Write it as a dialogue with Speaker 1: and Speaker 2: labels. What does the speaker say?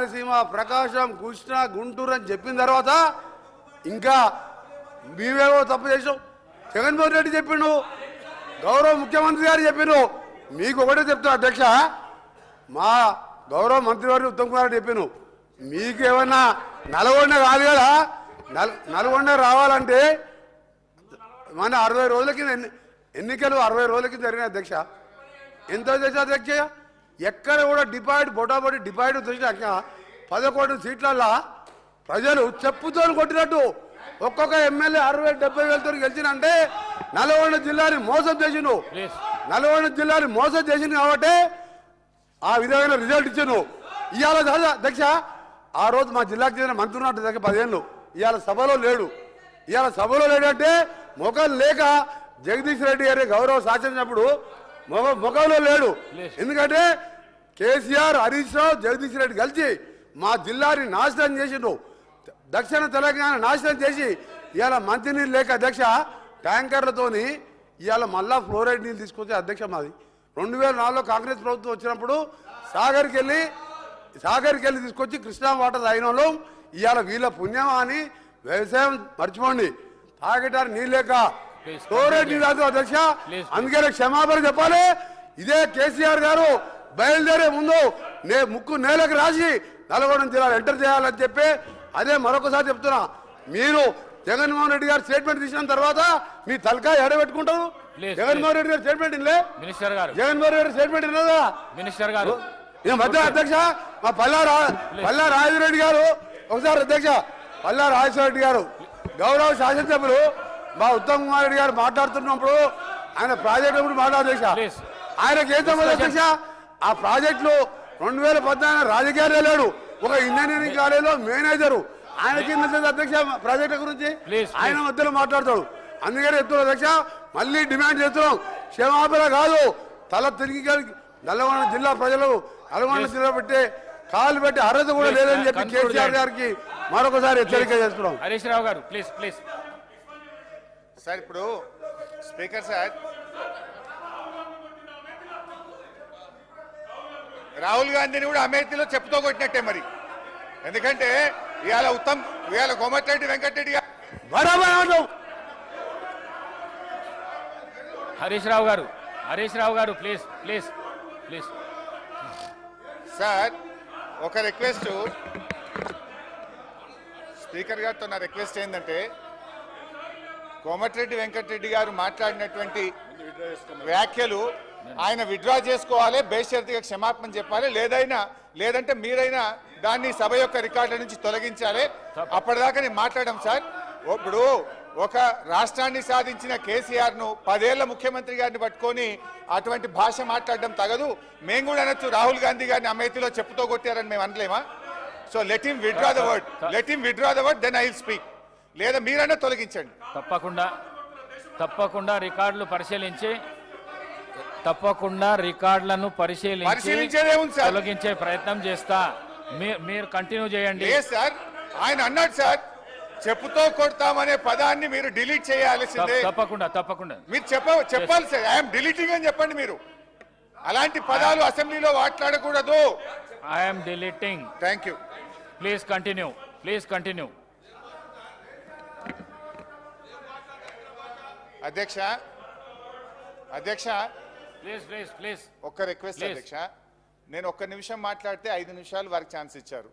Speaker 1: రాయలసీమ, ప్రకాశం, కృష్ణా, గుంటూరు అని చెప్పిన తర్వాత ఇంకా మీవేవో తప్పు చేసావు. జగన్మోహన్ రెడ్డి చెప్పిండు, గౌరవ ముఖ్యమంత్రి గారు చెప్పిండు. మీకు ఒకటే చెప్తున్నా అధ్యక్ష, మా గౌరవ మంత్రివారు ఉత్తమ్ కుమార్ రెడ్డి చెప్పాను, మీకు ఏమన్నా నల్గొండ కాదు కదా, నల్గొండ రావాలంటే మన 60 రోజుల కింద ఎన్నికలు 60 రోజుల కింద జరిగిన అధ్యక్ష. ఎంత చేసా అధ్యక్ష? ఎక్కడ కూడా డిపాయిడ్ బొటాబొటి డిపాయిడ్ తెచ్చినాక 11 సీట్లల్లో ప్రజలు చెప్పుతో కొట్టినట్టు ఒక్కొక్క ఎమ్మెల్యే 60-70 వేలతో గెలిచినంటే నల్గొండ జిల్లాని మోసం చేసిండు. నల్గొండ జిల్లాని మోసం చేసింది కాబట్టి ఆ విధమైన రిజల్ట్ ఇచ్చాను. ఇవాళ అధ్యక్ష ఆ రోజు మా జిల్లాకు చెందిన మంత్రి ఉన్నట్టు దగ్గర 10 ఏళ్ళు ఇవాళ సభలో లేడు. ఇవాళ సభలో లేడంటే మొఖం లేక జగదీష్ రెడ్డి గారి గౌరవ శాసనప్పుడు మొఖంలో లేడు. ఎందుకంటే కేసీఆర్, హరీష్ రావు, జగదీష్ రెడ్డి కలిసి మా జిల్లాని నాశనం చేసిండు. దక్షిణ తెలంగాణ నాశనం చేసి ఇవాళ మంచినీళ్ళు లేక అధ్యక్ష ట్యాంకర్లతోని ఇవాళ మళ్ళా ఫ్లోరైడ్ నీళ్ళు తీసుకొచ్చే అధ్యక్ష మాది 2004లో కాంగ్రెస్ ప్రభుత్వం వచ్చినప్పుడు సాగర్కి వెళ్ళి తీసుకొచ్చి కృష్ణా వాటర్ తాగిన వాళ్ళు ఇవాళ వీళ్ళ పుణ్యమా అని వ్యవసాయం మర్చిపోండి. తాగటానికి నీళ్ళు లేక ఫ్లోరైడ్ నీళ్ళు తాగుతాం అధ్యక్ష. అందుకనే క్షమాపణ చెప్పాలి. ఇదే కేసీఆర్ గారు బయలుదేరే ముందు ముక్కు నేలకు రాసి నల్గొండ జిల్లాలో ఎంటర్ చేయాలని చెప్పి అదే మరొకసారి చెప్తున్నా. మీరు జగన్మోహన్ రెడ్డి గారు స్టేట్మెంట్ తీసిన తర్వాత మీ తలకాయ ఎడబెట్టుకుంటారు. జగన్మోహన్ రెడ్డి గారు స్టేట్మెంట్ ఇల్లే, జగన్మోహన్ రెడ్డి స్టేట్మెంట్ ఇన్నదా మినిస్టర్ గారు మధ్య అధ్యక్ష మా పల్లా రాజరెడ్డి గారు ఒకసారి అధ్యక్ష పల్లా రాజశేఖర గారు గౌరవ శాసనసభ్యులు మా ఉత్తమ్ కుమార్ రెడ్డి గారు మాట్లాడుతున్నప్పుడు ఆయన ప్రాజెక్టు గురించి మాట్లాడేసా ఆయనకి ఏం సంబంధం అధ్యక్ష? ఆ ప్రాజెక్టులో 2014 రాజకీయాలే లేడు, ఒక ఇంజనీరింగ్ కాలేజీలో మేనేజరు. ఆయనకి అధ్యక్ష ప్రాజెక్టు గురించి ఆయన మధ్యలో మాట్లాడతాడు. అందుకని చెప్తున్నా అధ్యక్ష, మళ్ళీ డిమాండ్ చేస్తున్నాం, క్షమాపణ కాదు, తల తిరిగి నల్గొండ జిల్లా ప్రజలు నల్గొండ జిల్లా పెట్టే కాలు పెట్టి అర్హత కూడా లేదని చెప్పి కేసీఆర్ గారికి మరొకసారి హెచ్చరిక చేస్తున్నాం.
Speaker 2: హరీష్ రావు గారు ప్లీజ్
Speaker 3: సార్. ఇప్పుడు స్పీకర్ సార్, రాహుల్ గాంధీని కూడా అమేథీలో చెప్పుతో కొట్టినట్టే మరి. ఎందుకంటే ఇవాళ కోమటిరెడ్డి వెంకటరెడ్డి గారు
Speaker 2: హరీష్ రావు గారు ప్లీజ్
Speaker 3: సార్, ఒక రిక్వెస్ట్ స్పీకర్ గారితో. నా రిక్వెస్ట్ ఏంటంటే కోమటిరెడ్డి వెంకటరెడ్డి గారు మాట్లాడినటువంటి వ్యాఖ్యలు ఆయన విత్డ్రా చేసుకోవాలి, బేషరతుగా క్షమాపణ చెప్పాలి, లేదంటే మీరైనా దాన్ని సభ యొక్క రికార్డుల నుంచి తొలగించాలి. అప్పటిదాకా నేను మాట్లాడడం సార్. ఇప్పుడు ఒక రాష్ట్రాన్ని సాధించిన కేసీఆర్ ను 10 ఏళ్ల ముఖ్యమంత్రి గారిని పట్టుకొని అటువంటి భాష మాట్లాడడం తగదు. మేము కూడా అనొచ్చు, రాహుల్ గాంధీ గారిని అమేథీలో చెప్పుతో కొట్టారని మేము అనలేమా? So let him withdraw the word, then I will speak. లేదా మీరైనా తొలగించండి.
Speaker 2: తప్పకుండా రికార్డులను పరిశీలించి తొలగించే ప్రయత్నం చేస్తా. మీరు కంటిన్యూ చేయండి.
Speaker 3: సార్, ఆయన అన్నాడు సార్, చెప్పుతో కొడతామనే పదాన్ని మీరు డిలీట్ చేయాల్సిందే.
Speaker 2: తప్పకుండా
Speaker 3: మీరు చెప్పాలి సార్. ఐఎమ్ డిలీటింగ్ అని చెప్పండి. మీరు అలాంటి పదాలు అసెంబ్లీలో మాట్లాడకూడదు.
Speaker 2: I'm deleting.
Speaker 3: Thank you.
Speaker 2: Please continue.
Speaker 3: అధ్యక్ష
Speaker 2: ప్లీజ్
Speaker 3: ఒక్క రిక్వెస్ట్ అధ్యక్ష. నేను 1 నిమిషం మాట్లాడితే 5 నిమిషాలు వారికి ఛాన్స్ ఇచ్చారు.